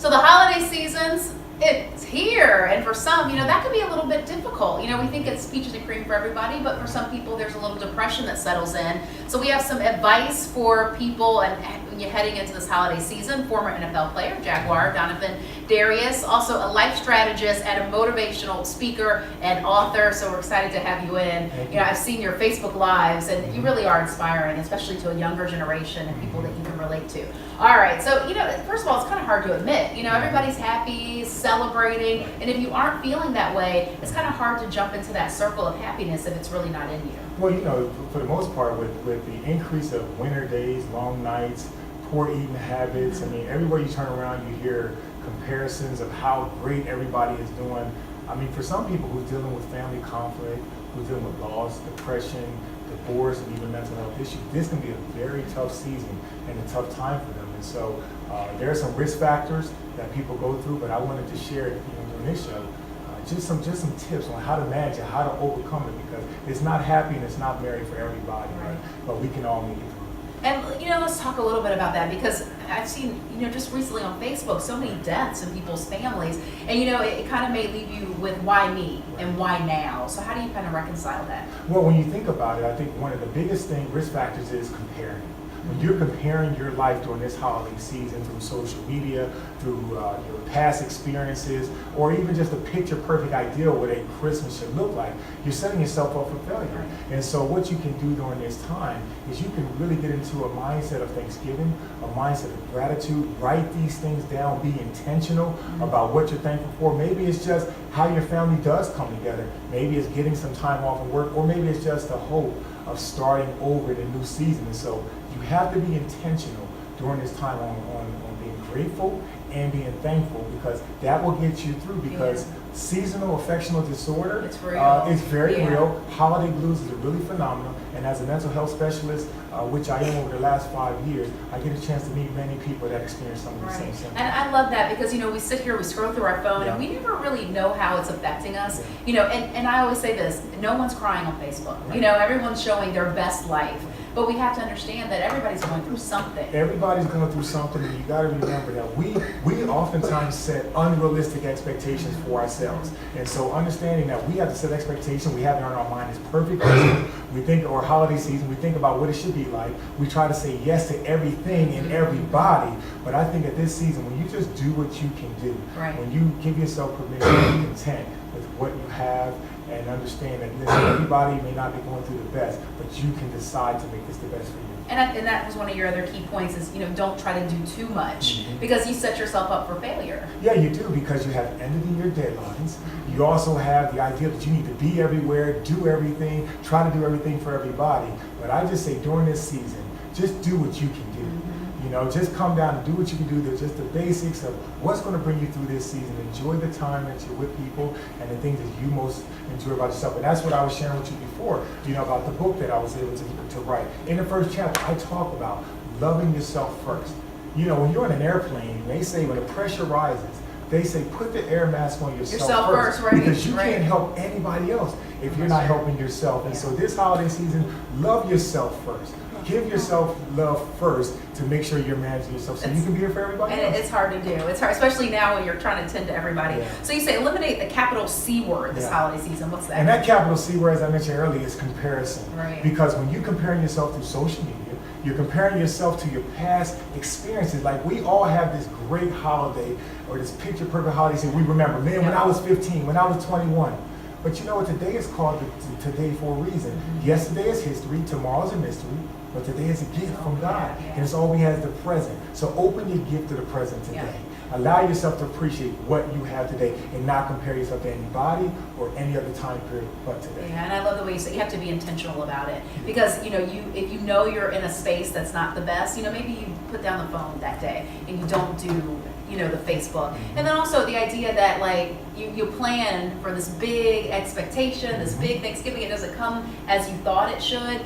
So the holiday season's it's here, and for some, that could be a little bit difficult. We think it's peaches and cream for everybody, but for some people, there's a little depression that settles in. So we have some advice for people, and when you're heading into this holiday season. Former NFL player, Jaguar, Donovan Darius, also a life strategist and a motivational speaker and author. So we're excited to have you in. I've seen your Facebook Lives, and you really are inspiring, especially to a younger generation and people that you can relate to. All right, so first of all, it's kind of hard to admit. Everybody's happy, celebrating, and if you aren't feeling that way, it's kind of hard to jump into that circle of happiness if it's really not in you. Well, for the most part, with the increase of winter days, long nights, poor eating habits, everywhere you turn around, you hear comparisons of how great everybody is doing. For some people who's dealing with family conflict, who's dealing with loss, depression, divorce, and even mental health issues, this can be a very tough season and a tough time for them. And so there are some risk factors that people go through, but I wanted to share during this show just some tips on how to manage it, how to overcome it, because it's not happy and it's not merry for everybody, right? But we can all make it through. And let's talk a little bit about that, because I've seen just recently on Facebook so many deaths in people's families, and it kind of may leave you with why me and why now. So how do you kind of reconcile that? Well, when you think about it, I think one of the biggest risk factors is comparing. When you're comparing your life during this holiday season through social media, through your past experiences, or even just a picture-perfect ideal what a Christmas should look like, you're setting yourself up for failure. And so what you can do during this time is you can really get into a mindset of Thanksgiving, a mindset of gratitude, write these things down, be intentional about what you're thankful for. Maybe it's just how your family does come together. Maybe it's getting some time off of work, or maybe it's just the hope of starting over in a new season. And so you have to be intentional during this time on being grateful and being thankful, because that will get you through, because seasonal affectional disorder it's real. It's very real. Holiday blues is really phenomenal, and as a mental health specialist, which I am over the last 5 years, I get a chance to meet many people that experience some of the same symptoms. And I love that, because we sit here, we scroll through our phone, and we never really know how it's affecting us. And I always say this: no one's crying on Facebook. Everyone's showing their best life. But we have to understand that everybody's going through something. Everybody's going through something, and you got to remember that we oftentimes set unrealistic expectations for ourselves. And so understanding that we have to set expectations, we have it on our mind as perfect. We think, or holiday season, we think about what it should be like. We try to say yes to everything and everybody. But I think at this season, when you just do what you can do, when you give yourself permission to be content with what you have, and understand that, listen, everybody may not be going through the best, but you can decide to make this the best for you. And that was one of your other key points is, don't try to do too much, because you set yourself up for failure. Yeah, you do, because you have ended in your deadlines. You also have the idea that you need to be everywhere, do everything, try to do everything for everybody. But I just say during this season, just do what you can do. Just come down and do what you can do. There's just the basics of what's going to bring you through this season. Enjoy the time that you're with people and the things that you most enjoy about yourself. And that's what I was sharing with you before, about the book that I was able to write. In the first chapter, I talk about loving yourself first. When you're on an airplane, they say when the pressure rises, they say put the air mask on yourself first, right? Because you can't help anybody else if you're not helping yourself. And so this holiday season, love yourself first. Give yourself love first to make sure you're managing yourself so you can be here for everybody else. And it's hard to do. It's hard, especially now when you're trying to tend to everybody. So you say eliminate the capital C word this holiday season. What's that? And that capital C word, as I mentioned earlier, is comparison. Right. Because when you're comparing yourself through social media, you're comparing yourself to your past experiences. Like, we all have this great holiday, or this picture-perfect holiday that we remember. Man, when I was 15, when I was 21. But you know what? Today is called today for a reason. Yesterday is history. Tomorrow's a mystery. But today is a gift from God. And it's all we have is the present. So open your gift to the present today. Allow yourself to appreciate what you have today and not compare yourself to anybody or any other time period but today. Yeah, and I love the way you say you have to be intentional about it. Because, if you know you're in a space that's not the best, maybe you put down the phone that day and you don't do the Facebook. And then also the idea that you plan for this big expectation, this big Thanksgiving, it doesn't come as you thought it should.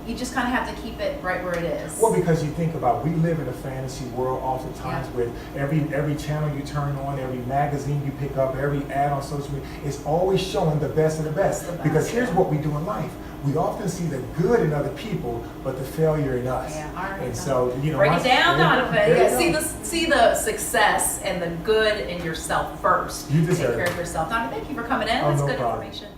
You just kind of have to keep it right where it is. Well, because you think about, we live in a fantasy world oftentimes with every channel you turn on, every magazine you pick up, every ad on social media, it's always showing the best of the best. Because here's what we do in life. we often see the good in other people, but the failure in us. Yeah, all right. And so, Break it down, Donovan. There Yeah, you go. see the success and the good in yourself first. You Take deserve care it. of yourself. Donovan, thank you for coming in. Oh, That's no good problem. information.